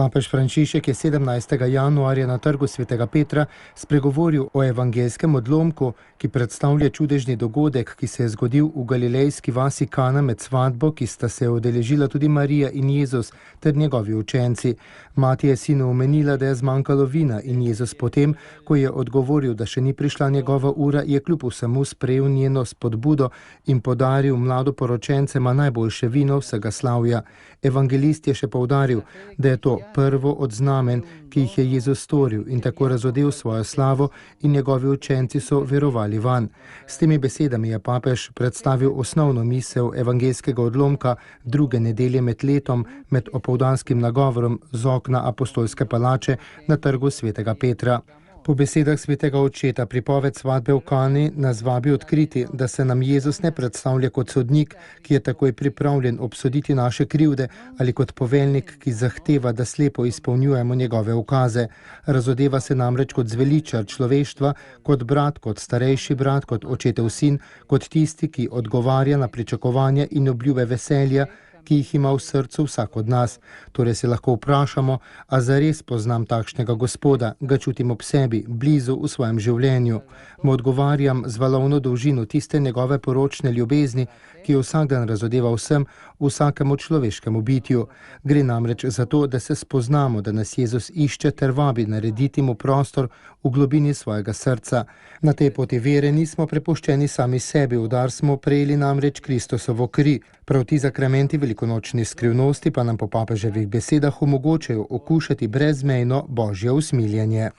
Papež Frančišek je 17. januarja na trgu Svetega Petra spregovoril o evangelskem odlomku, ki predstavlja čudežni dogodek, ki se je zgodil v galilejski vasi Kana med svatbo, ki sta se udeležila tudi Marija in Jezus ter njegovi učenci. Mati je sinu omenila, da je zmanjkalo vina in Jezus potem, ko je odgovoril, da še ni prišla njegova ura, je kljub vsemu sprejel njeno spodbudo in podaril mladoporočencema najboljše vino vsega slavja. Evangelist je še poudaril, da je to prvo od znamen, ki jih je Jezus storil in tako razodel svojo slavo in njegovi učenci so verovali vanj. S temi besedami je papež predstavil osnovno misel evangelskega odlomka druge nedelje med letom med opoldanskim nagovorom z okna apostolske palače na trgu Svetega Petra. Po besedah svetega očeta pripoved svatbe v Kani nas vabi odkriti, da se nam Jezus ne predstavlja kot sodnik, ki je takoj pripravljen obsoditi naše krivde, ali kot poveljnik, ki zahteva, da slepo izpolnjujemo njegove ukaze. Razodeva se namreč kot zveličar človeštva, kot brat, kot starejši brat, kot očetov sin, kot tisti, ki odgovarja na pričakovanja in obljube veselja, ki jih ima v srcu vsak od nas. Torej se lahko vprašamo, a zares poznam takšnega Gospoda, ga čutim ob sebi, blizu v svojem življenju. Mu odgovarjam z valovno dolžino tiste njegove poročne ljubezni, ki jo vsak dan razodeva vsem, vsakemu človeškemu bitju. Gre namreč za to, da se spoznamo, da nas Jezus išče ter vabi narediti mu prostor v globini svojega srca. Na tej poti vere nismo prepuščeni sami sebi, v dar smo prejeli namreč Kristusovo kri. Prav ti zakramenti velikonočni skrivnosti pa nam po papeževih besedah omogočajo okušati brezmejno Božje usmiljenje.